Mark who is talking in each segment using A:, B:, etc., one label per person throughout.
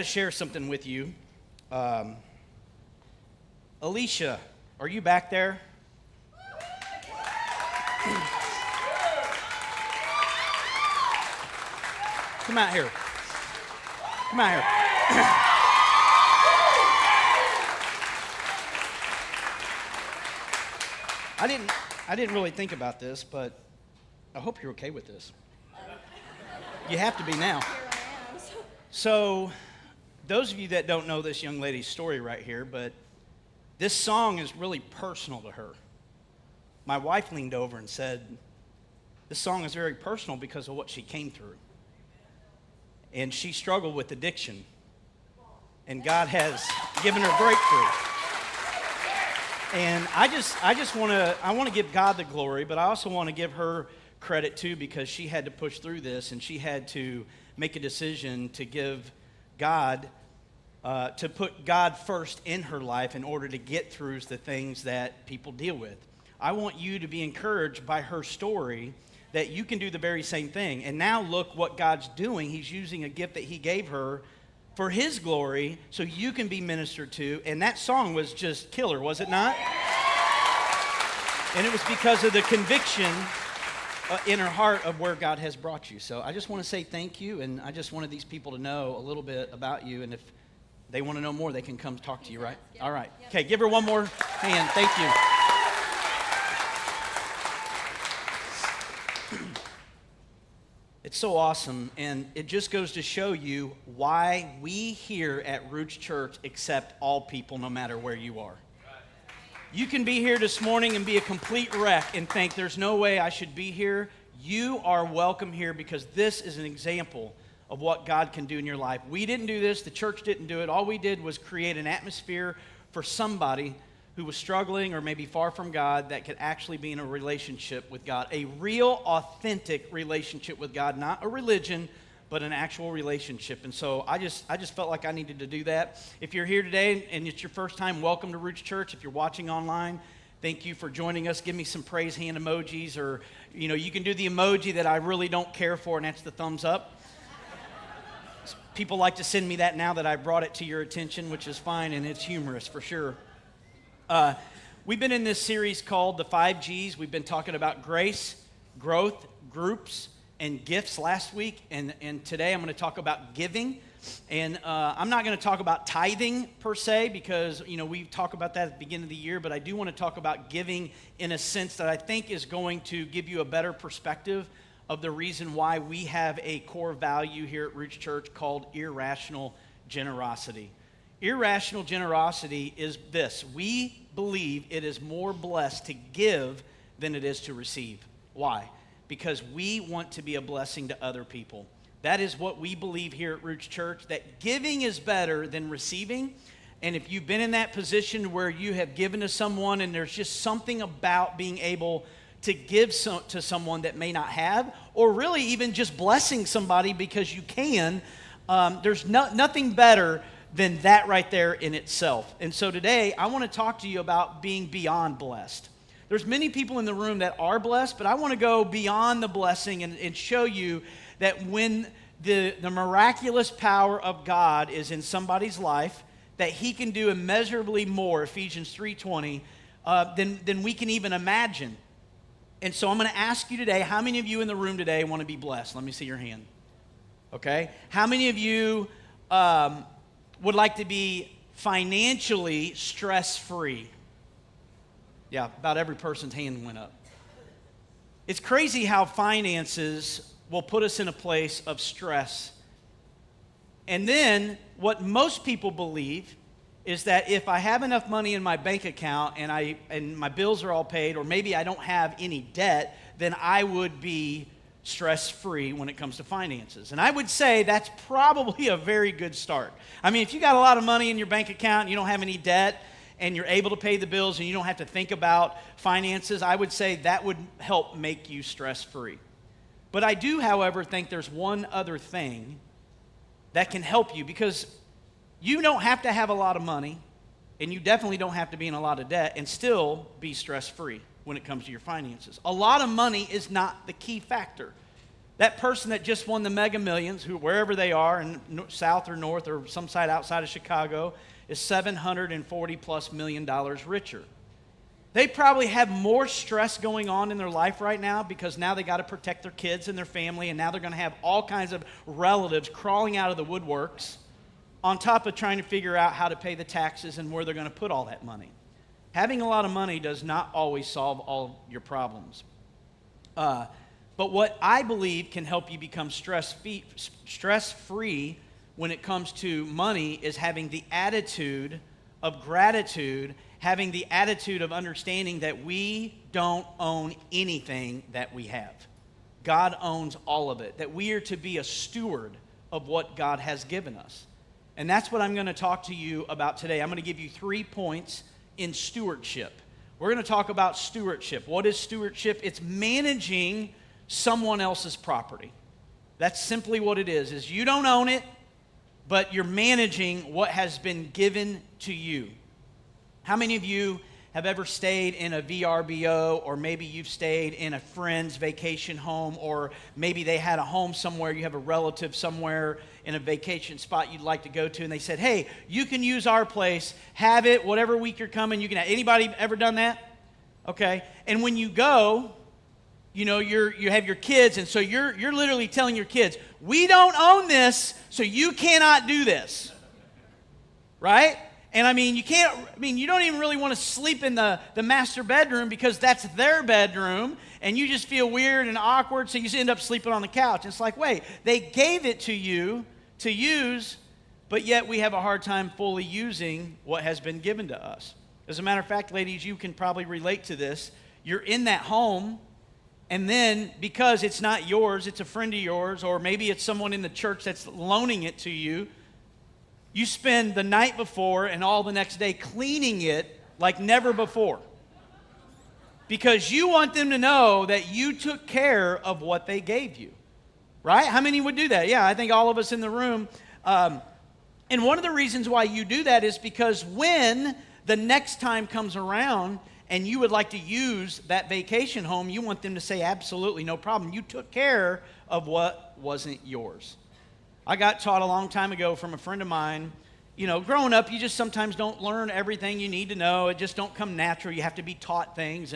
A: to share something with you. Alicia, are you back there? Come out here. Come out here. I didn't really think about this, but I hope you're okay with this. You have to be now. So, those of you that don't know this young lady's story right here, but this song is really personal to her. My wife leaned over and said, this song is very personal because of what she came through. And she struggled with addiction. And God has given her breakthrough. And I want to give God the glory, but I also want to give her credit too, because she had to push through this and she had to make a decision to give God, to put God first in her life in order to get through the things that people deal with. I want you to be encouraged by her story that you can do the very same thing. And now look what God's doing. He's using a gift that he gave her for his glory so you can be ministered to. And that song was just killer, was it not? And it was because of the conviction in her heart of where God has brought you. So I just want to say thank you, and I just wanted these people to know a little bit about you, and if they want to know more, they can come talk to you, right? Yep. All right. Yep. Okay, give her one more hand. Thank you. It's so awesome, and it just goes to show you why we here at Roots Church accept all people no matter where you are. You can be here this morning and be a complete wreck and think there's no way I should be here. You are welcome here because this is an example of what God can do in your life. We didn't do this. The church didn't do it. All we did was create an atmosphere for somebody who was struggling or maybe far from God that could actually be in a relationship with God. A real, authentic relationship with God. Not a religion, but an actual relationship. And so I just felt like I needed to do that. If you're here today and it's your first time, welcome to Roots Church. If you're watching online, thank you for joining us. Give me some praise hand emojis, or you can do the emoji that I really don't care for, and that's the thumbs up. People like to send me that now that I brought it to your attention, which is fine, and it's humorous for sure. We've been in this series called the 5G's. We've been talking about grace, growth, groups, and gifts last week, and today I'm going to talk about giving. And I'm not going to talk about tithing per se because, we talk about that at the beginning of the year, but I do want to talk about giving in a sense that I think is going to give you a better perspective of the reason why we have a core value here at Roots Church called irrational generosity. Irrational generosity is this: we believe it is more blessed to give than it is to receive. Why? Because we want to be a blessing to other people. That is what we believe here at Roots Church, that giving is better than receiving. And if you've been in that position where you have given to someone and there's just something about being able to give to someone that may not have, or really even just blessing somebody because you can, there's nothing better than that right there in itself. And so today, I want to talk to you about being beyond blessed. There's many people in the room that are blessed, but I want to go beyond the blessing and show you that when the miraculous power of God is in somebody's life, that he can do immeasurably more, Ephesians 3:20, than we can even imagine. And so I'm going to ask you today, how many of you in the room today want to be blessed? Let me see your hand. Okay? How many of you would like to be financially stress-free? Yeah, about every person's hand went up. It's crazy how finances will put us in a place of stress. And then what most people believe is that if I have enough money in my bank account and my bills are all paid, or maybe I don't have any debt, then I would be stress-free when it comes to finances. And I would say that's probably a very good start. I mean, if you got a lot of money in your bank account and you don't have any debt, and you're able to pay the bills and you don't have to think about finances, I would say that would help make you stress-free. But I do, however, think there's one other thing that can help you, because you don't have to have a lot of money, and you definitely don't have to be in a lot of debt and still be stress-free when it comes to your finances. A lot of money is not the key factor. That person that just won the Mega Millions, wherever they are, in south or north or some side outside of Chicago, is $740+ million richer. They probably have more stress going on in their life right now because now they got to protect their kids and their family, and now they're going to have all kinds of relatives crawling out of the woodworks on top of trying to figure out how to pay the taxes and where they're going to put all that money. Having a lot of money does not always solve all your problems. But what I believe can help you become stress-free when it comes to money is having the attitude of gratitude, having the attitude of understanding that we don't own anything that we have. God owns all of it, that we are to be a steward of what God has given us. And that's what I'm going to talk to you about today. I'm going to give you 3 points in stewardship. We're going to talk about stewardship. What is stewardship? It's managing someone else's property. That's simply what it is you don't own it, but you're managing what has been given to you. How many of you have ever stayed in a VRBO, or maybe you've stayed in a friend's vacation home, or maybe they had a home somewhere, you have a relative somewhere in a vacation spot you'd like to go to, and they said, hey, you can use our place, have it, whatever week you're coming, you can have. Anybody ever done that? Okay. And when you go, you know, you have your kids, and so you're literally telling your kids, we don't own this, so you cannot do this. Right? And you don't even really want to sleep in the master bedroom because that's their bedroom, and you just feel weird and awkward, so you end up sleeping on the couch. It's like, wait, they gave it to you to use, but yet we have a hard time fully using what has been given to us. As a matter of fact, ladies, you can probably relate to this. You're in that home, and then because it's not yours, it's a friend of yours, or maybe it's someone in the church that's loaning it to you, you spend the night before and all the next day cleaning it like never before. Because you want them to know that you took care of what they gave you. Right? How many would do that? Yeah, I think all of us in the room. And one of the reasons why you do that is because when the next time comes around and you would like to use that vacation home, you want them to say, absolutely, no problem. You took care of what wasn't yours. I got taught a long time ago from a friend of mine, growing up, you just sometimes don't learn everything you need to know. It just don't come natural. You have to be taught things.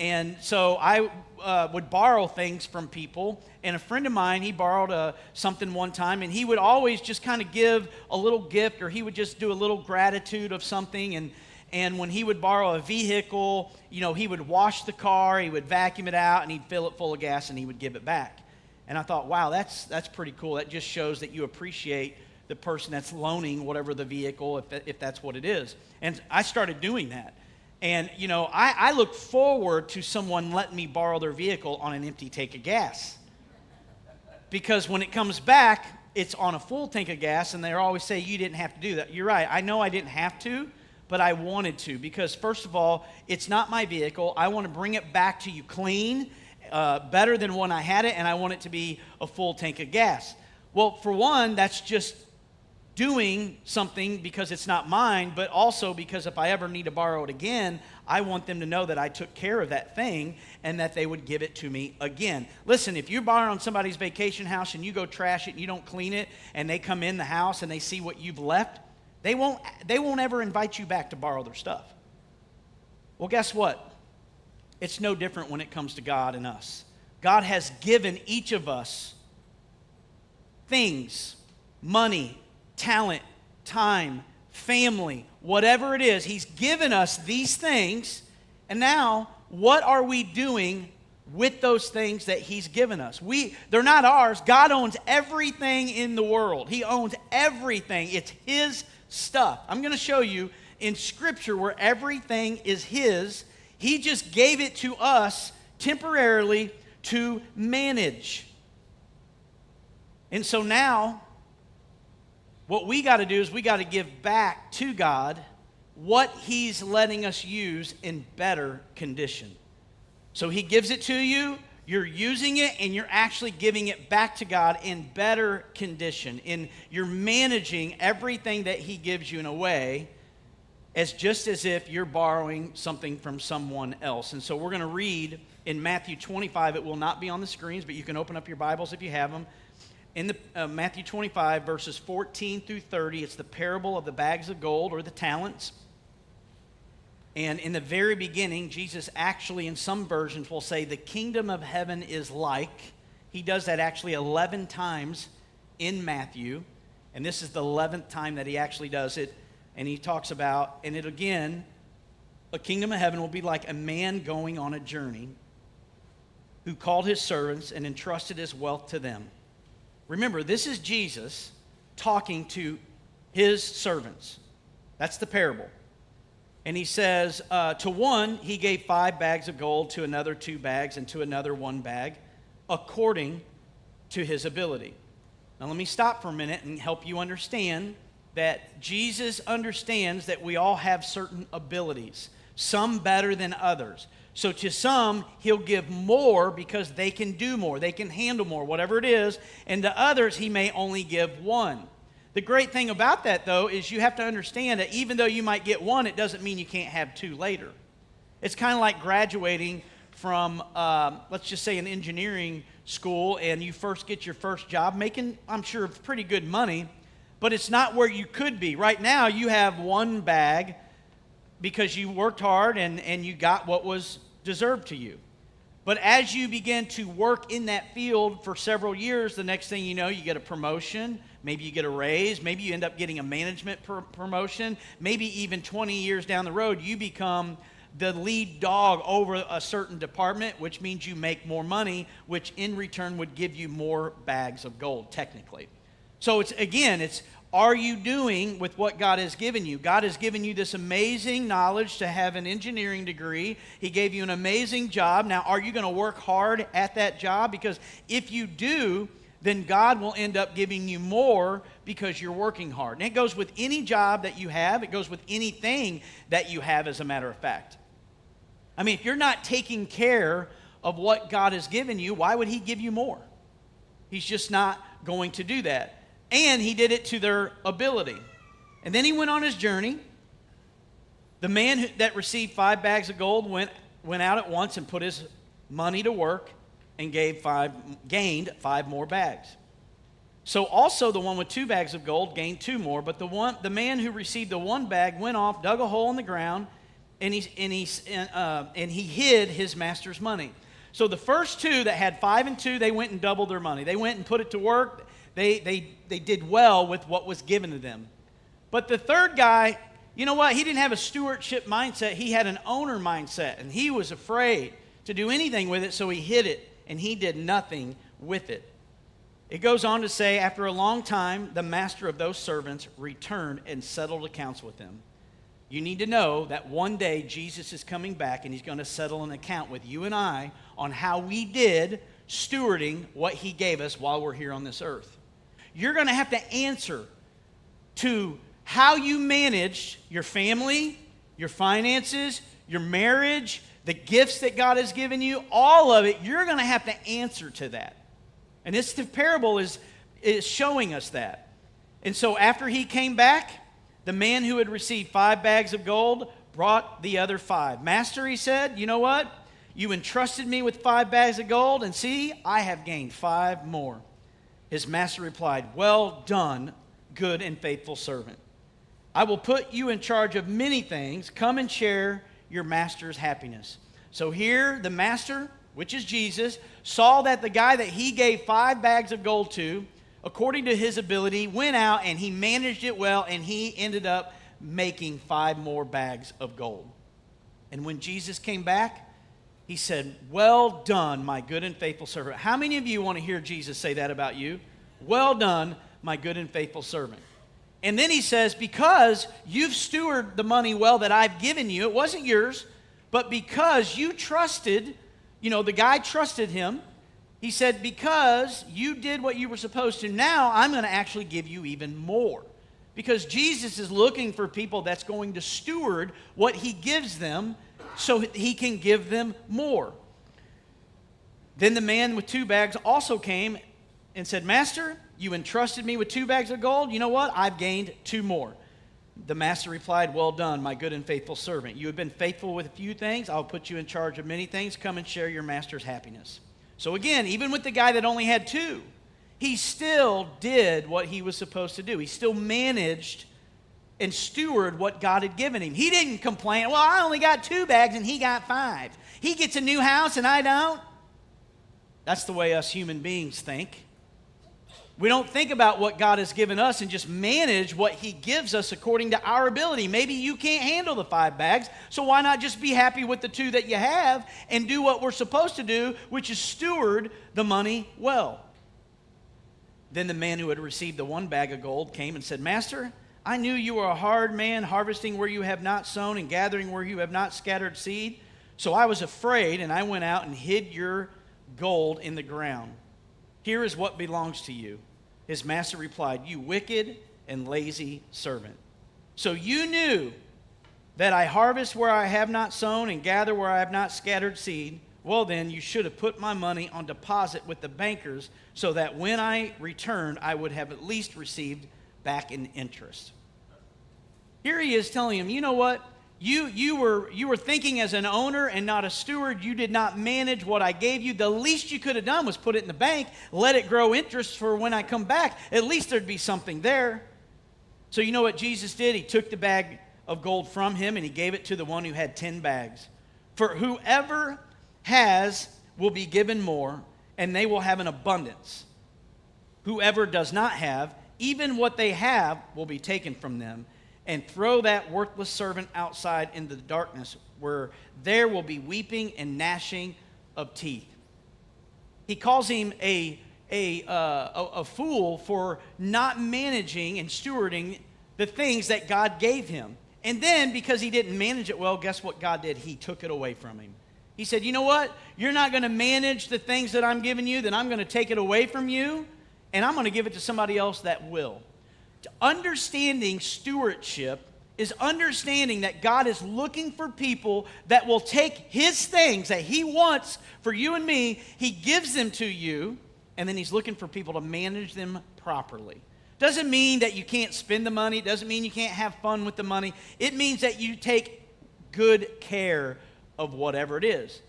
A: And so I would borrow things from people. And a friend of mine, he borrowed something one time, and he would always just kind of give a little gift, or he would just do a little gratitude of something. And when he would borrow a vehicle, he would wash the car, he would vacuum it out, and he'd fill it full of gas, and he would give it back. And I thought, wow, that's pretty cool. That just shows that you appreciate the person that's loaning whatever the vehicle, if that's what it is. And I started doing that. And, I look forward to someone letting me borrow their vehicle on an empty tank of gas. Because when it comes back, it's on a full tank of gas, and they always say, you didn't have to do that. You're right. I know I didn't have to, but I wanted to. Because, first of all, it's not my vehicle. I want to bring it back to you clean, better than when I had it, and I want it to be a full tank of gas. Well, for one, that's just doing something because it's not mine, but also because if I ever need to borrow it again, I want them to know that I took care of that thing and that they would give it to me again. Listen, if you're borrowing somebody's vacation house and you go trash it and you don't clean it, and they come in the house and they see what you've left, they won't ever invite you back to borrow their stuff. Well, guess what? It's no different when it comes to God and us. God has given each of us things, money, talent, time, family, whatever it is. He's given us these things, and now what are we doing with those things that He's given us? They're not ours. God owns everything in the world. He owns everything. It's His stuff. I'm going to show you in Scripture where everything is His. He just gave it to us temporarily to manage. And so now, what we got to do is we got to give back to God what He's letting us use in better condition. So He gives it to you, you're using it, and you're actually giving it back to God in better condition. You're managing everything that He gives you in a way just as if you're borrowing something from someone else. And so we're going to read in Matthew 25. It will not be on the screens, but you can open up your Bibles if you have them. In the Matthew 25, verses 14 through 30, it's the parable of the bags of gold or the talents. And in the very beginning, Jesus actually, in some versions, will say, the kingdom of heaven is like. He does that actually 11 times in Matthew. And this is the 11th time that he actually does it. And he talks about, and it again, a kingdom of heaven will be like a man going on a journey who called his servants and entrusted his wealth to them. Remember, this is Jesus talking to his servants. That's the parable. And he says, to one, he gave 5 bags of gold, to another 2 bags, and to another 1 bag, according to his ability. Now let me stop for a minute and help you understand that Jesus understands that we all have certain abilities, some better than others. So to some, he'll give more because they can do more, they can handle more, whatever it is. And to others, he may only give 1. The great thing about that, though, is you have to understand that even though you might get 1, it doesn't mean you can't have 2 later. It's kind of like graduating from, let's just say, an engineering school, and you first get your first job, making, I'm sure, pretty good money, but it's not where you could be. Right now, you have 1 bag because you worked hard and you got what was deserved to you. But as you begin to work in that field for several years, the next thing you know, you get a promotion, maybe you get a raise, maybe you end up getting a management promotion, maybe even 20 years down the road, you become the lead dog over a certain department, which means you make more money, which in return would give you more bags of gold, technically. So it's are you doing with what God has given you? God has given you this amazing knowledge to have an engineering degree. He gave you an amazing job. Now, are you going to work hard at that job? Because if you do, then God will end up giving you more because you're working hard. And it goes with any job that you have. It goes with anything that you have, as a matter of fact. I mean, if you're not taking care of what God has given you, why would he give you more? He's just not going to do that. And he did it to their ability. And then he went on his journey. The man that received 5 bags of gold went out at once and put his money to work and gained 5 more bags. So also the one with 2 bags of gold gained 2 more. But the man who received the 1 bag went off, dug a hole in the ground, and he hid his master's money. So the first 2 that had 5 and 2, they went and doubled their money. They went and put it to work. They did well with what was given to them. But the third guy, you know what? He didn't have a stewardship mindset. He had an owner mindset, and he was afraid to do anything with it, so he hid it, and he did nothing with it. It goes on to say, after a long time, the master of those servants returned and settled accounts with them. You need to know that one day Jesus is coming back, and he's going to settle an account with you and I on how we did stewarding what he gave us while we're here on this earth. You're going to have to answer to how you managed your family, your finances, your marriage, the gifts that God has given you, all of it. You're going to have to answer to that. And this parable is showing us that. And so after he came back, the man who had received 5 bags of gold brought the other 5. Master, he said, you know what? You entrusted me with 5 bags of gold, and see, I have gained 5 more. His master replied, well done, good and faithful servant. I will put you in charge of many things. Come and share your master's happiness. So here, the master, which is Jesus, saw that the guy that he gave 5 bags of gold to, according to his ability, went out and he managed it well, and he ended up making 5 more bags of gold. And when Jesus came back, he said, well done, my good and faithful servant. How many of you want to hear Jesus say that about you? Well done, my good and faithful servant. And then he says, because you've stewarded the money well that I've given you, it wasn't yours, but because you trusted, the guy trusted him, he said, because you did what you were supposed to, now I'm going to actually give you even more. Because Jesus is looking for people that's going to steward what he gives them so he can give them more. Then the man with 2 bags also came and said, Master, you entrusted me with 2 bags of gold. You know what? I've gained 2 more. The master replied, "Well done, my good and faithful servant. You have been faithful with a few things. I'll put you in charge of many things. Come and share your master's happiness." So again, even with the guy that only had 2, he still did what he was supposed to do. He still managed and stewarded what God had given him. He didn't complain, "Well, I only got 2 bags and he got 5. He gets a new house and I don't." That's the way us human beings think. We don't think about what God has given us and just manage what he gives us according to our ability. Maybe you can't handle the 5 bags, so why not just be happy with the 2 that you have and do what we're supposed to do, which is steward the money well. Then the man who had received the 1 bag of gold came and said, "Master, I knew you were a hard man, harvesting where you have not sown and gathering where you have not scattered seed. So I was afraid, and I went out and hid your gold in the ground. Here is what belongs to you." His master replied, "You wicked and lazy servant. So you knew that I harvest where I have not sown and gather where I have not scattered seed. Well then, you should have put my money on deposit with the bankers, so that when I returned, I would have at least received back in interest." Here he is telling him, you know what? You were thinking as an owner and not a steward. You did not manage what I gave you. The least you could have done was put it in the bank, let it grow interest for when I come back. At least there'd be something there. So you know what Jesus did? He took the bag of gold from him and he gave it to the one who had 10 bags. For whoever has will be given more, and they will have an abundance. Whoever does not have, even what they have will be taken from them. And throw that worthless servant outside into the darkness, where there will be weeping and gnashing of teeth. He calls him a fool for not managing and stewarding the things that God gave him. And then, because he didn't manage it well, guess what God did? He took it away from him. He said, "You know what? You're not going to manage the things that I'm giving you, then I'm going to take it away from you, and I'm going to give it to somebody else that will." Understanding stewardship is understanding that God is looking for people that will take his things that he wants for you and me, he gives them to you, and then he's looking for people to manage them properly. Doesn't mean that you can't spend the money. It doesn't mean you can't have fun with the money. It means that you take good care of whatever it is.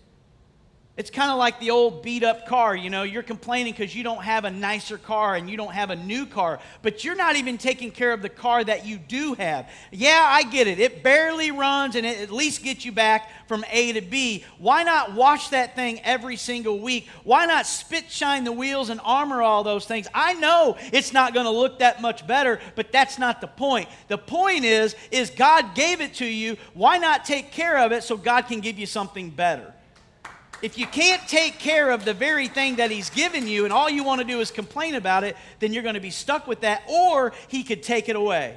A: It's kind of like the old beat-up car. You know, you're complaining because you don't have a nicer car and you don't have a new car, but you're not even taking care of the car that you do have. Yeah, I get it. It barely runs, and it at least gets you back from A to B. Why not wash that thing every single week? Why not spit shine the wheels and armor all those things? I know it's not going to look that much better, but that's not the point. The point is God gave it to you. Why not take care of it so God can give you something better? If you can't take care of the very thing that he's given you and all you want to do is complain about it, then you're going to be stuck with that, or he could take it away.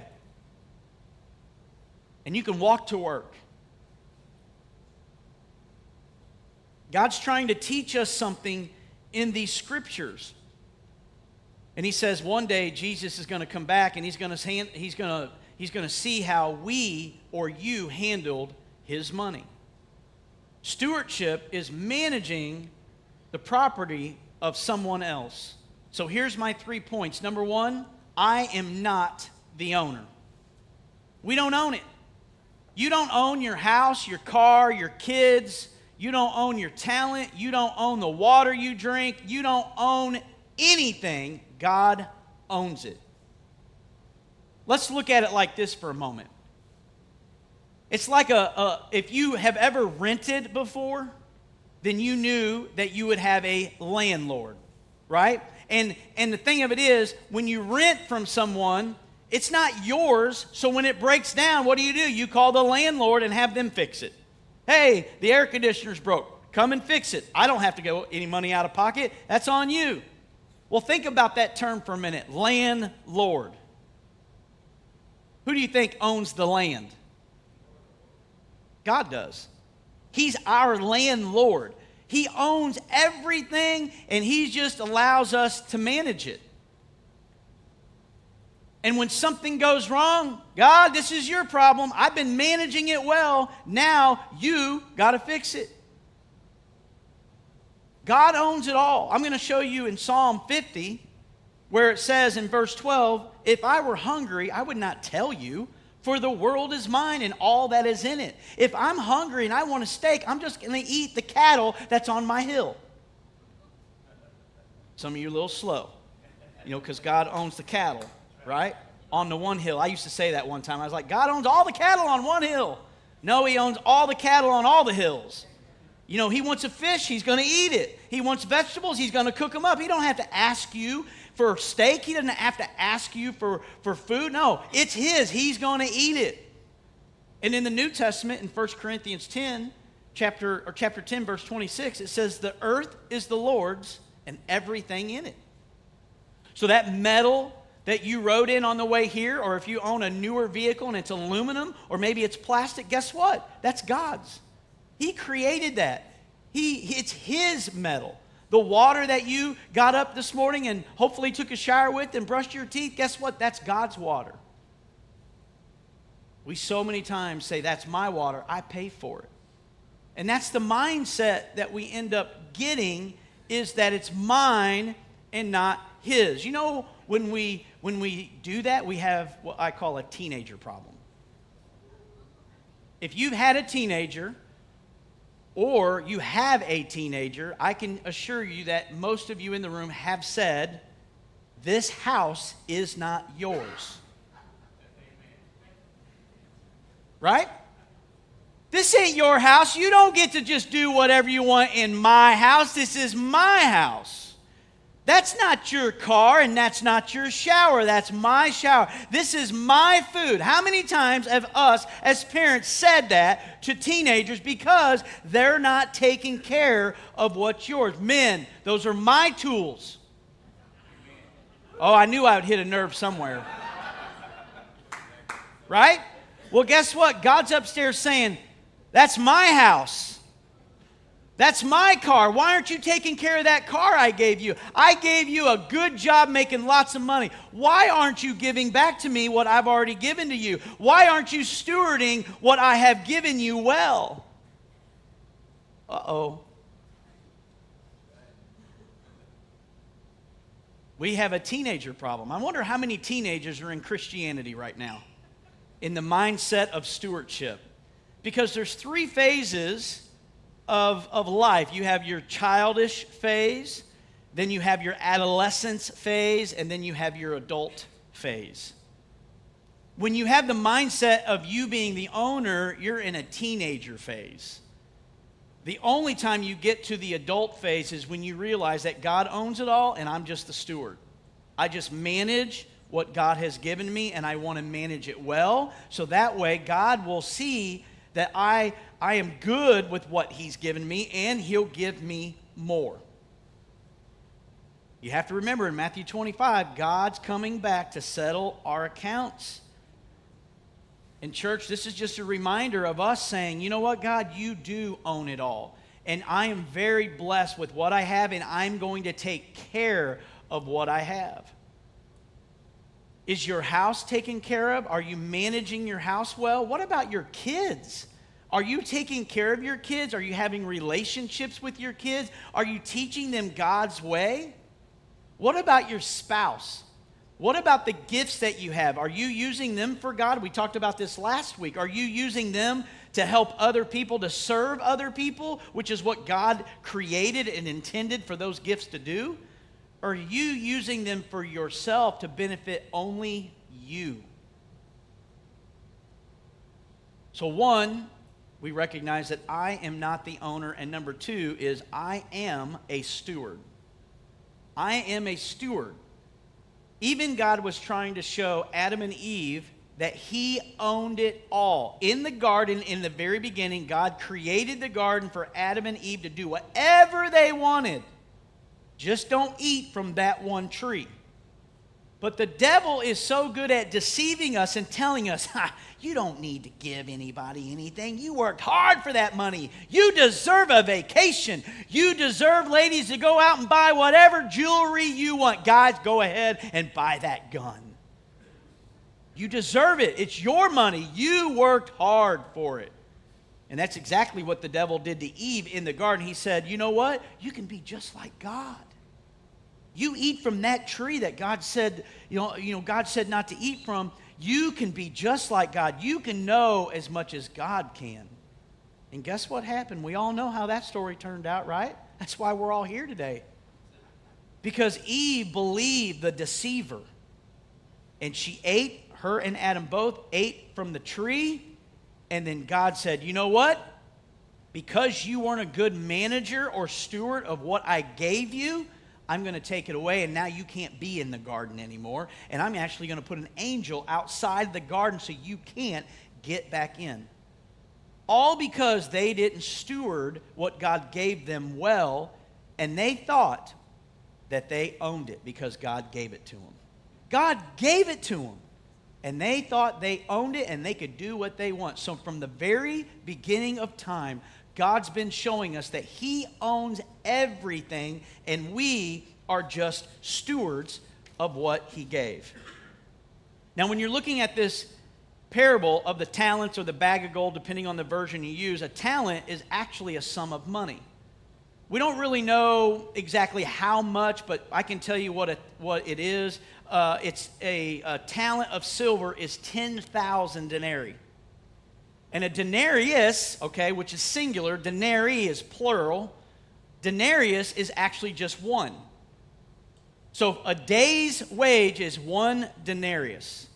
A: And you can walk to work. God's trying to teach us something in these scriptures. And he says one day Jesus is going to come back and he's going to see how we or you handled his money. Stewardship is managing the property of someone else. So here's my 3 points. Number 1, I am not the owner. We don't own it. You don't own your house, your car, your kids. You don't own your talent. You don't own the water you drink. You don't own anything. God owns it. Let's look at it like this for a moment. It's like if you have ever rented before, then you knew that you would have a landlord, right? And the thing of it is, when you rent from someone, it's not yours, so when it breaks down, what do? You call the landlord and have them fix it. Hey, the air conditioner's broke. Come and fix it. I don't have to go any money out of pocket. That's on you. Well, think about that term for a minute, landlord. Who do you think owns the land? God does. He's our landlord. He owns everything, and he just allows us to manage it. And when something goes wrong, God, this is your problem. I've been managing it well. Now you got to fix it. God owns it all. I'm going to show you in Psalm 50, where it says in verse 12, "If I were hungry, I would not tell you, For the world is mine and all that is in it. If I'm hungry and I want a steak, I'm just going to eat the cattle that's on my hill. Some of you are a little slow, because God owns the cattle, right? On the one hill. I used to say that one time. I was like, God owns all the cattle on one hill. No, he owns all the cattle on all the hills. He wants a fish, he's going to eat it. He wants vegetables, he's going to cook them up. He don't have to ask you for steak. He doesn't have to ask you for food. No, it's his. He's going to eat it. And in the New Testament, in 1 Corinthians 10, chapter 10, verse 26, it says, the earth is the Lord's and everything in it. So that metal that you rode in on the way here, or if you own a newer vehicle and it's aluminum, or maybe it's plastic, guess what? That's God's. He created that. It's his metal. The water that you got up this morning and hopefully took a shower with and brushed your teeth, guess what? That's God's water. We so many times say, that's my water, I pay for it. And that's the mindset that we end up getting, is that it's mine and not his. When we do that, we have what I call a teenager problem. If you've had a teenager, or you have a teenager, I can assure you that most of you in the room have said, this house is not yours. Right? This ain't your house. You don't get to just do whatever you want in my house. This is my house. That's not your car and that's not your shower. That's my shower. This is my food. How many times have us as parents said that to teenagers because they're not taking care of what's yours? Men, those are my tools. Oh, I knew I would hit a nerve somewhere. Right? Well, guess what? God's upstairs saying, that's my house. That's my car. Why aren't you taking care of that car I gave you? I gave you a good job making lots of money. Why aren't you giving back to me what I've already given to you? Why aren't you stewarding what I have given you well? Uh-oh. We have a teenager problem. I wonder how many teenagers are in Christianity right now in the mindset of stewardship. Because there's 3 phases of life. You have your childish phase, then you have your adolescence phase, and then you have your adult phase. When you have the mindset of you being the owner, you're in a teenager phase. The only time you get to the adult phase is when you realize that God owns it all and I'm just the steward. I just manage what God has given me and I want to manage it well, so that way God will see that I am good with what he's given me, and he'll give me more. You have to remember in Matthew 25, God's coming back to settle our accounts. And church, this is just a reminder of us saying, you know what, God, you do own it all. And I am very blessed with what I have, and I'm going to take care of what I have. Is your house taken care of? Are you managing your house well? What about your kids? Are you taking care of your kids? Are you having relationships with your kids? Are you teaching them God's way? What about your spouse? What about the gifts that you have? Are you using them for God? We talked about this last week. Are you using them to help other people, to serve other people, which is what God created and intended for those gifts to do? Or are you using them for yourself to benefit only you? So 1, we recognize that I am not the owner, and number 2 is I am a steward. I am a steward. Even God was trying to show Adam and Eve that he owned it all. In the garden, in the very beginning, God created the garden for Adam and Eve to do whatever they wanted. Just don't eat from that one tree. But the devil is so good at deceiving us and telling us, you don't need to give anybody anything. You worked hard for that money. You deserve a vacation. You deserve, ladies, to go out and buy whatever jewelry you want. Guys, go ahead and buy that gun. You deserve it. It's your money. You worked hard for it. And that's exactly what the devil did to Eve in the garden. He said, you know what? You can be just like God. You eat from that tree that God said, God said not to eat from. You can be just like God. You can know as much as God can. And guess what happened? We all know how that story turned out, right? That's why we're all here today. Because Eve believed the deceiver. And she ate, her and Adam both ate from the tree. And then God said, you know what? Because you weren't a good manager or steward of what I gave you, I'm going to take it away, and now you can't be in the garden anymore. And I'm actually going to put an angel outside the garden so you can't get back in. All because they didn't steward what God gave them well, and they thought that they owned it because God gave it to them. God gave it to them, and they thought they owned it and they could do what they want. So from the very beginning of time, God's been showing us that He owns everything, and we are just stewards of what He gave. Now, when you're looking at this parable of the talents or the bag of gold, depending on the version you use, a talent is actually a sum of money. We don't really know exactly how much, but I can tell you what it is. It's a talent of silver is 10,000 denarii. And a denarius, okay, which is singular, denarii is plural. Denarius is actually just one. So a day's wage is 1 denarius.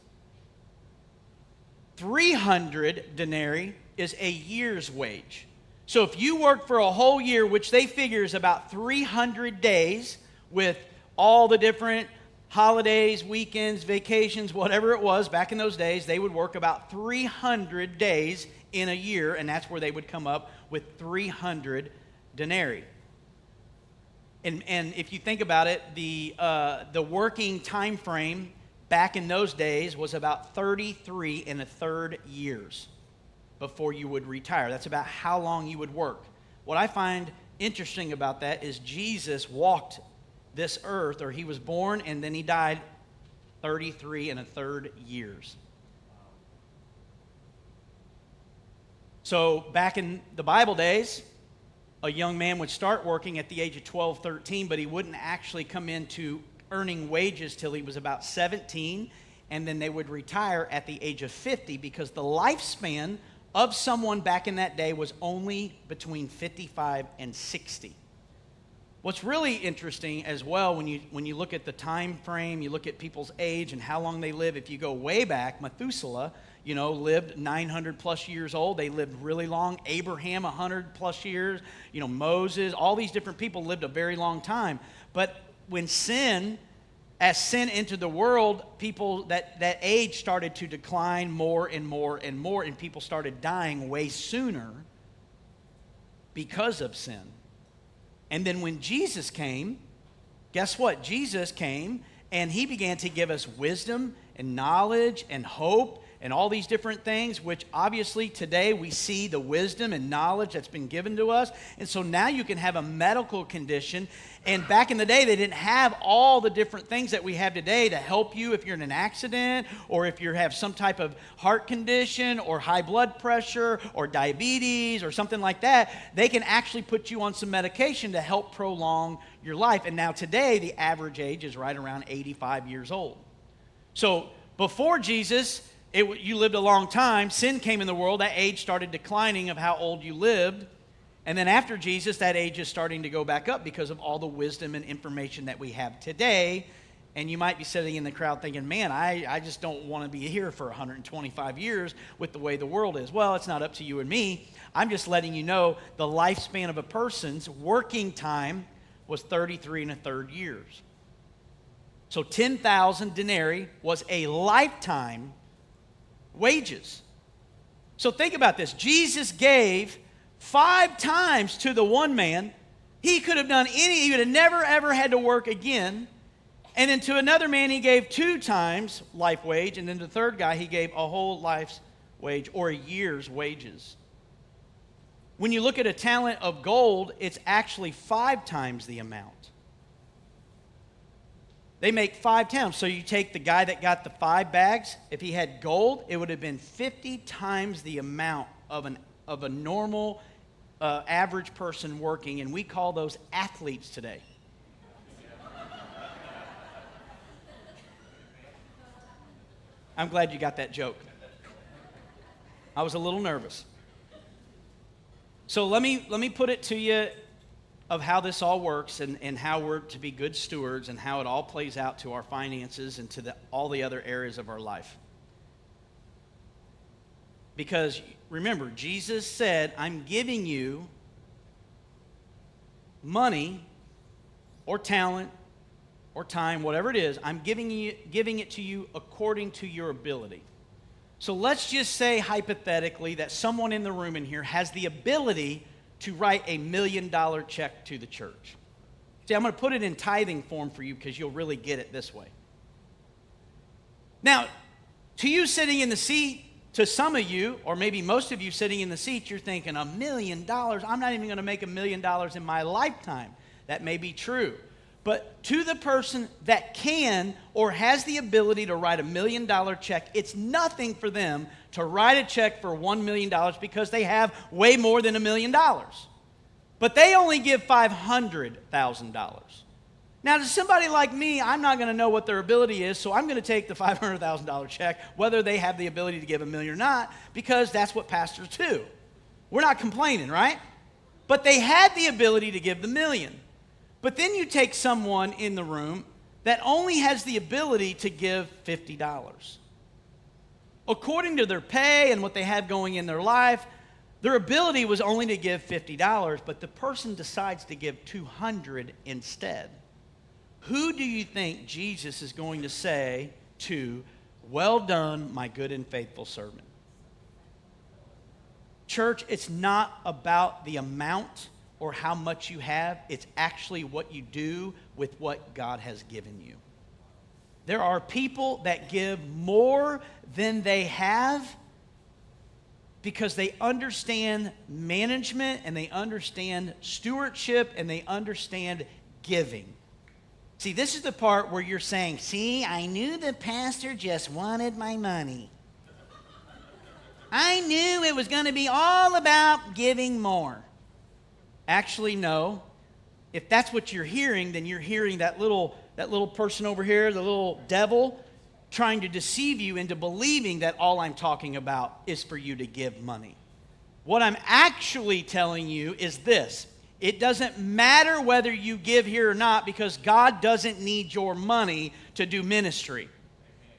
A: 300 denarii is a year's wage. So if you work for a whole year, which they figure is about 300 days with all the different holidays, weekends, vacations, whatever it was, back in those days, they would work about 300 days in a year, and that's where they would come up with 300 denarii. And if you think about it, the working time frame back in those days was about 33 1/3 years before you would retire. That's about how long you would work. What I find interesting about that is Jesus walked this earth, or He was born and then He died 33 1/3 years. So back in the Bible days, a young man would start working at the age of 12, 13, but he wouldn't actually come into earning wages till he was about 17, and then they would retire at the age of 50 because the lifespan of someone back in that day was only between 55 and 60. What's really interesting as well, when you look at the time frame, you look at people's age and how long they live. If you go way back, Methuselah, lived 900 plus years old. They lived really long. Abraham, 100 plus years. Moses, all these different people lived a very long time. But when as sin entered the world, people that age started to decline more and more and more, and people started dying way sooner because of sin. And then when Jesus came, guess what? Jesus came and He began to give us wisdom and knowledge and hope and all these different things, which obviously today we see the wisdom and knowledge that's been given to us. And so now you can have a medical condition. And back in the day, they didn't have all the different things that we have today to help you if you're in an accident, or if you have some type of heart condition or high blood pressure or diabetes or something like that. They can actually put you on some medication to help prolong your life. And now today, the average age is right around 85 years old. So before Jesus, you lived a long time. Sin came in the world. That age started declining of how old you lived. And then after Jesus, that age is starting to go back up because of all the wisdom and information that we have today. And you might be sitting in the crowd thinking, man, I just don't want to be here for 125 years with the way the world is. Well, it's not up to you and me. I'm just letting you know the lifespan of a person's working time was 33 1/3 years. So 10,000 denarii was a lifetime wages. So think about this. Jesus gave 5 times to the one man. He could have done he would have never ever had to work again. And then to another man he gave 2 times life wage, and then to the third guy he gave a whole life's wage or a year's wages. When you look at a talent of gold, it's actually 5 times the amount. They make 5 talents. So you take the guy that got the 5 bags, if he had gold, it would have been 50 times the amount of a normal average person working, and we call those athletes today. I'm glad you got that joke. I was a little nervous. So let me put it to you of how this all works and how we're to be good stewards and how it all plays out to our finances and to all the other areas of our life. Because remember, Jesus said, I'm giving you money or talent or time, whatever it is, I'm giving it to you according to your ability. So let's just say hypothetically that someone in the room in here has the ability to write $1 million check to the church. See, I'm going to put it in tithing form for you because you'll really get it this way. Now, to you sitting in the seat, to some of you, or maybe most of you sitting in the seat, you're thinking, $1 million? I'm not even going to make $1 million in my lifetime. That may be true. But to the person that can or has the ability to write $1 million check, it's nothing for them to write a check for $1 million because they have way more than $1 million. But they only give $500,000. Now, to somebody like me, I'm not going to know what their ability is, so I'm going to take the $500,000 check, whether they have the ability to give $1 million or not, because that's what pastors do. We're not complaining, right? But they had the ability to give the $1 million. But then you take someone in the room that only has the ability to give $50. According to their pay and what they have going in their life, their ability was only to give $50, but the person decides to give $200 instead. Who do you think Jesus is going to say to, well done, my good and faithful servant? Church, it's not about the amount or how much you have. It's actually what you do with what God has given you. There are people that give more than they have because they understand management and they understand stewardship and they understand giving. See, this is the part where you're saying, see, I knew the pastor just wanted my money. I knew it was going to be all about giving more. Actually, no. If that's what you're hearing, then you're hearing that little person over here, the little devil, trying to deceive you into believing that all I'm talking about is for you to give money. What I'm actually telling you is this. It doesn't matter whether you give here or not because God doesn't need your money to do ministry.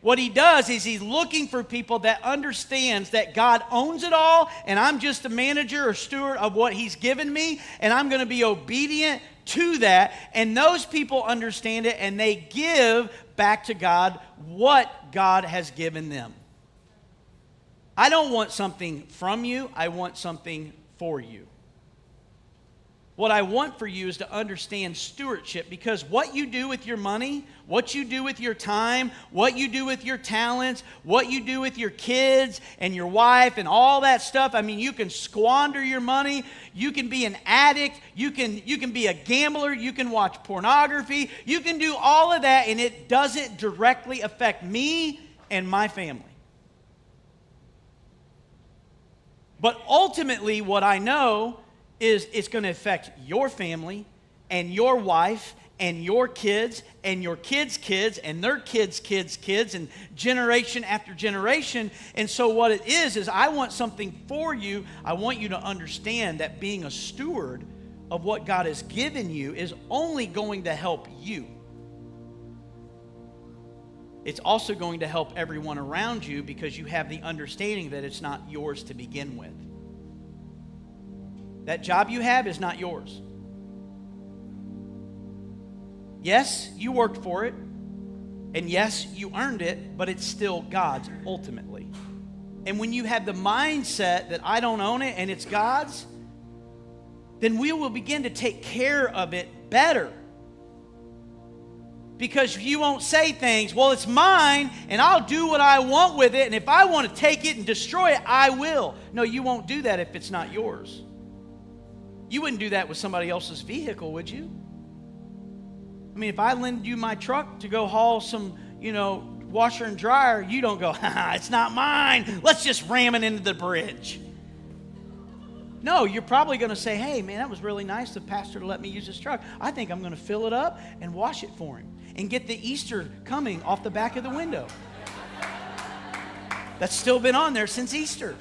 A: What he does is he's looking for people that understands that God owns it all and I'm just a manager or steward of what he's given me and I'm going to be obedient to that. And those people understand it and they give back to God what God has given them. I don't want something from you. I want something for you. What I want for you is to understand stewardship because what you do with your money, what you do with your time, what you do with your talents, what you do with your kids and your wife and all that stuff. I mean, you can squander your money. You can be an addict. You can be a gambler. You can watch pornography. You can do all of that and it doesn't directly affect me and my family. But ultimately, what I know is it's going to affect your family and your wife and your kids and your kids' kids and their kids' kids' kids and generation after generation. And so what it is I want something for you. I want you to understand that being a steward of what God has given you is only going to help you. It's also going to help everyone around you because you have the understanding that it's not yours to begin with. That job you have is not yours. Yes, you worked for it. And yes, you earned it, but it's still God's ultimately. And when you have the mindset that I don't own it and it's God's, then we will begin to take care of it better. Because you won't say things, well, it's mine and I'll do what I want with it. And if I want to take it and destroy it, I will. No, you won't do that if it's not yours. You wouldn't do that with somebody else's vehicle, would you? I mean, if I lend you my truck to go haul some, washer and dryer, you don't go, it's not mine. Let's just ram it into the bridge. No, you're probably going to say, hey, man, that was really nice of the pastor to let me use his truck. I think I'm going to fill it up and wash it for him and get the Easter coming off the back of the window. That's still been on there since Easter.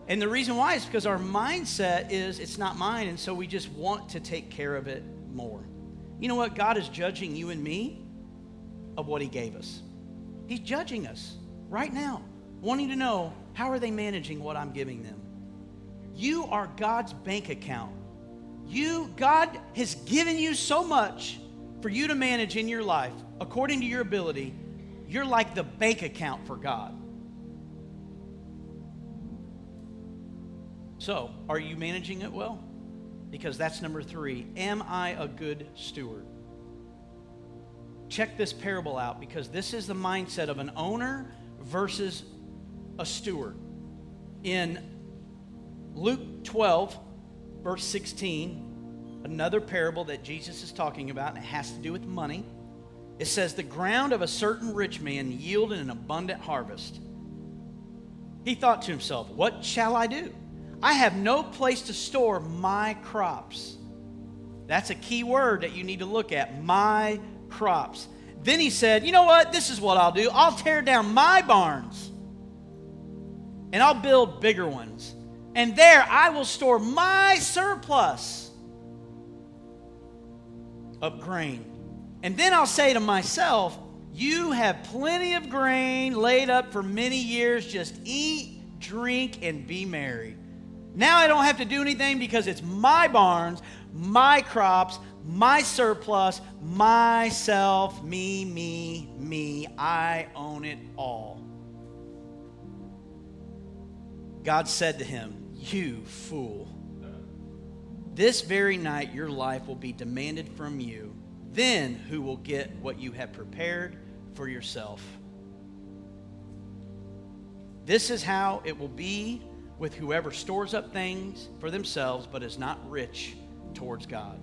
A: And the reason why is because our mindset is it's not mine, and so we just want to take care of it more. You know what? God is judging you and me of what he gave us. He's judging us right now, wanting to know, how are they managing what I'm giving them? You are God's bank account. God has given you so much for you to manage in your life according to your ability. You're like the bank account for God. So, are you managing it well? Because that's number 3. Am I a good steward? Check this parable out, because this is the mindset of an owner versus a steward. In Luke 12, verse 16, another parable that Jesus is talking about, and it has to do with money. It says, the ground of a certain rich man yielded an abundant harvest. He thought to himself, what shall I do? I have no place to store my crops. That's a key word that you need to look at, my crops. Then he said, you know what? This is what I'll do. I'll tear down my barns and I'll build bigger ones. And there I will store my surplus of grain. And then I'll say to myself, you have plenty of grain laid up for many years. Just eat, drink, and be merry. Now I don't have to do anything because it's my barns, my crops, my surplus, myself, me. I own it all. God said to him, you fool. This very night your life will be demanded from you. Then who will get what you have prepared for yourself? This is how it will be with whoever stores up things for themselves but is not rich towards God.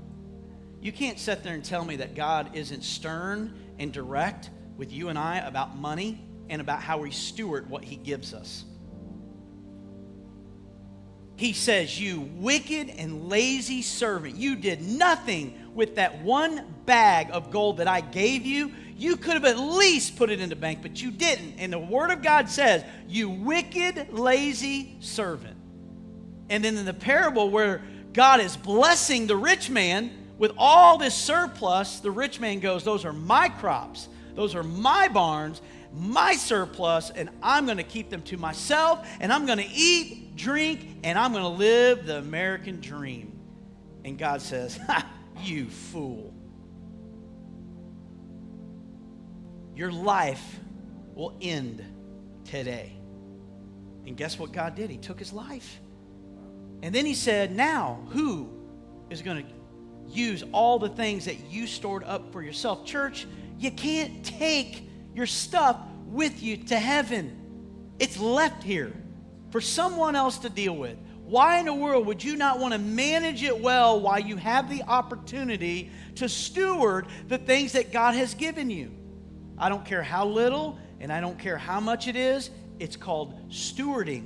A: You can't sit there and tell me that God isn't stern and direct with you and I about money and about how we steward what he gives us. He says, you wicked and lazy servant, you did nothing with that one bag of gold that I gave you. You could have at least put it in the bank, but you didn't. And the Word of God says, you wicked, lazy servant. And then in the parable where God is blessing the rich man with all this surplus, the rich man goes, those are my crops. Those are my barns, my surplus, and I'm going to keep them to myself, and I'm going to eat, drink, and I'm going to live the American dream. And God says, ha, you fool. Your life will end today. And guess what God did? He took his life. And then he said, now who is going to use all the things that you stored up for yourself? Church, you can't take your stuff with you to heaven. It's left here for someone else to deal with. Why in the world would you not want to manage it well while you have the opportunity to steward the things that God has given you? I don't care how little and I don't care how much it is. It's called stewarding,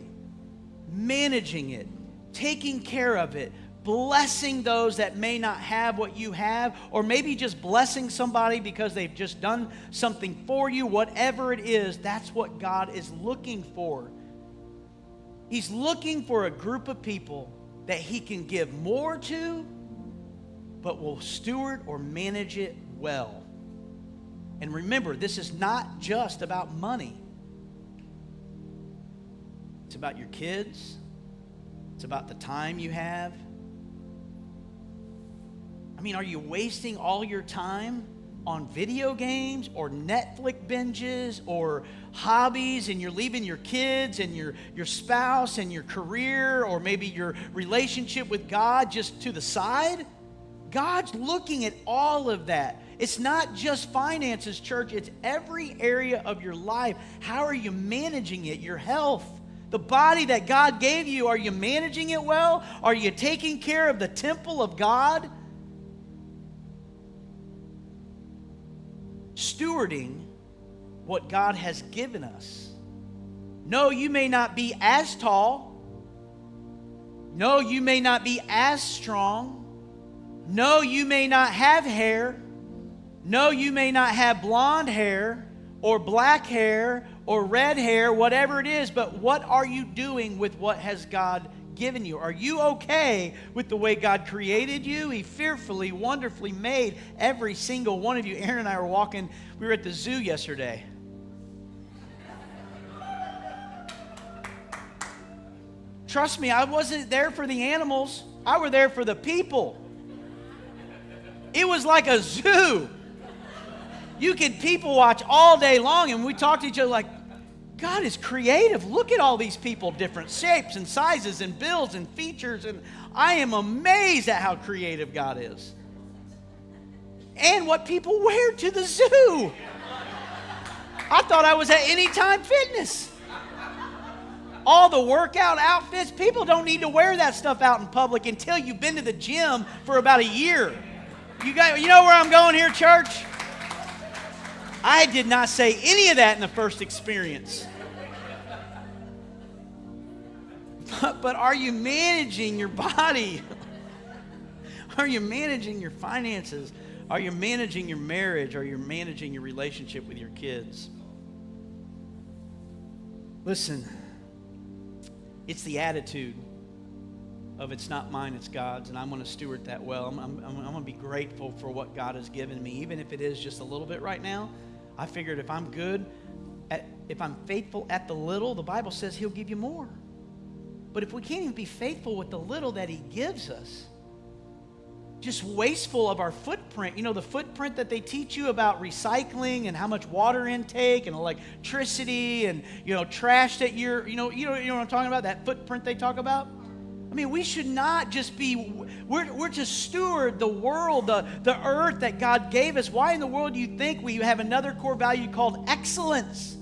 A: managing it, taking care of it, blessing those that may not have what you have, or maybe just blessing somebody because they've just done something for you. Whatever it is, that's what God is looking for. He's looking for a group of people that he can give more to, but will steward or manage it well. And remember, this is not just about money. It's about your kids. It's about the time you have. I mean, are you wasting all your time on video games or Netflix binges or hobbies, and you're leaving your kids and your spouse and your career or maybe your relationship with God just to the side? God's looking at all of that. It's not just finances, church. It's every area of your life. How are you managing it? Your health, the body that God gave you, are you managing it well? Are you taking care of the temple of God? Stewarding what God has given us. No, you may not be as tall. No, you may not be as strong. No, you may not have hair. No, you may not have blonde hair or black hair or red hair, whatever it is, but what are you doing with what has God given you? Are you okay with the way God created you? He fearfully, wonderfully made every single one of you. Aaron and I were walking, we were at the zoo yesterday. Trust me, I wasn't there for the animals. I was there for the people. It was like a zoo. You could people watch all day long, and we talked to each other like, God is creative. Look at all these people, different shapes and sizes and builds and features, and I am amazed at how creative God is. And what people wear to the zoo. I thought I was at Anytime Fitness. All the workout outfits, people don't need to wear that stuff out in public until you've been to the gym for about a year. You know where I'm going here, church? I did not say any of that in the first experience. But are you managing your body? Are you managing your finances? Are you managing your marriage? Are you managing your relationship with your kids? Listen, it's the attitude of it's not mine, it's God's, and I'm going to steward that well. I'm going to be grateful for what God has given me, even if it is just a little bit right now. I figured if I'm good, if I'm faithful at the little, the Bible says He'll give you more. But if we can't even be faithful with the little that He gives us, just wasteful of our footprint. You know, the footprint that they teach you about recycling and how much water intake and electricity and, trash that you know what I'm talking about, that footprint they talk about? I mean, we should not just be, we're to steward the world, the earth that God gave us. Why in the world do you think we have another core value called excellence?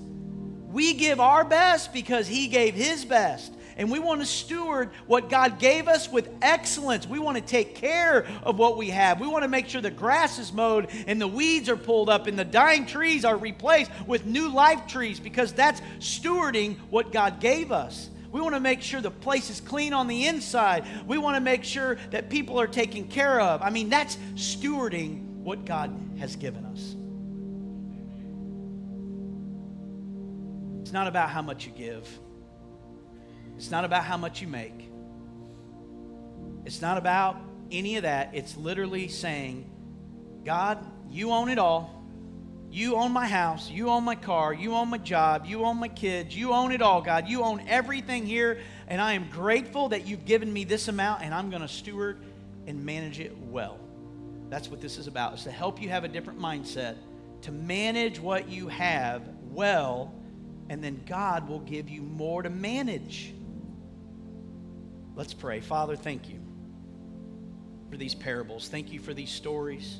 A: We give our best because He gave His best. And we want to steward what God gave us with excellence. We want to take care of what we have. We want to make sure the grass is mowed and the weeds are pulled up and the dying trees are replaced with new life trees, because that's stewarding what God gave us. We want to make sure the place is clean on the inside. We want to make sure that people are taken care of. I mean, that's stewarding what God has given us. It's not about how much you give. It's not about how much you make. It's not about any of that. It's literally saying, God, you own it all. You own my house. You own my car. You own my job. You own my kids. You own it all, God. You own everything here, and I am grateful that you've given me this amount, and I'm going to steward and manage it well. That's what this is about. It's to help you have a different mindset, to manage what you have well, and then God will give you more to manage. Let's pray. Father, thank you for these parables. Thank you for these stories.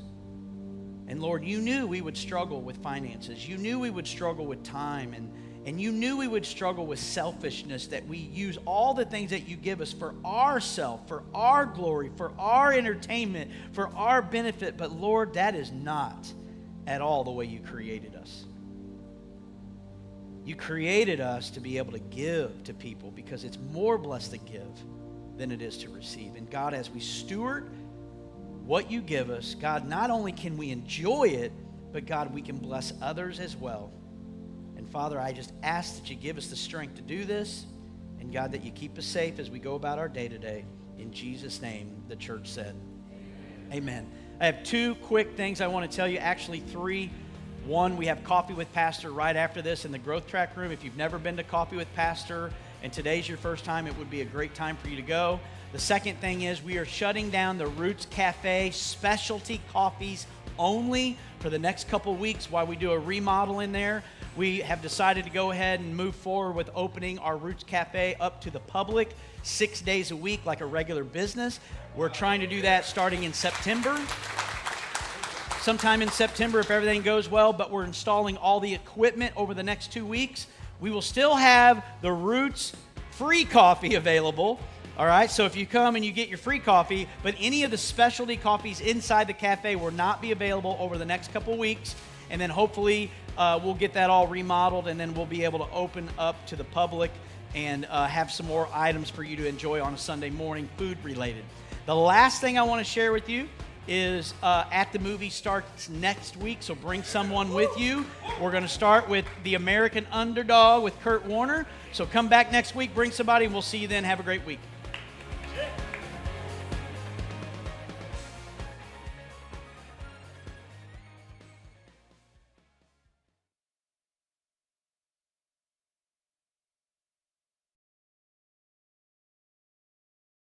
A: And Lord, you knew we would struggle with finances. You knew we would struggle with time. And you knew we would struggle with selfishness, that we use all the things that you give us for ourselves, for our glory, for our entertainment, for our benefit. But Lord, that is not at all the way you created us. You created us to be able to give to people, because it's more blessed to give than it is to receive. And God, as we steward what you give us, God, not only can we enjoy it, but God, we can bless others as well. And Father, I just ask that you give us the strength to do this, and God, that you keep us safe as we go about our day to day. In Jesus' name, the church said, amen. I have two quick things I want to tell you, actually three. One, we have Coffee with Pastor right after this in the Growth Track room. If you've never been to Coffee with Pastor and today's your first time, it would be a great time for you to go. The second thing is we are shutting down the Roots Cafe specialty coffees only for the next couple weeks while we do a remodel in there. We have decided to go ahead and move forward with opening our Roots Cafe up to the public 6 days a week like a regular business. We're trying to do that starting in September. Sometime in September if everything goes well, but we're installing all the equipment over the next 2 weeks. We will still have the Roots free coffee available. All right, so if you come and you get your free coffee, but any of the specialty coffees inside the cafe will not be available over the next couple weeks. And then hopefully we'll get that all remodeled, and then we'll be able to open up to the public and have some more items for you to enjoy on a Sunday morning, food related. The last thing I want to share with you is at the movie starts next week, so bring someone with you. We're going to start with The American Underdog with Kurt Warner. So come back next week, bring somebody, and we'll see you then. Have a great week.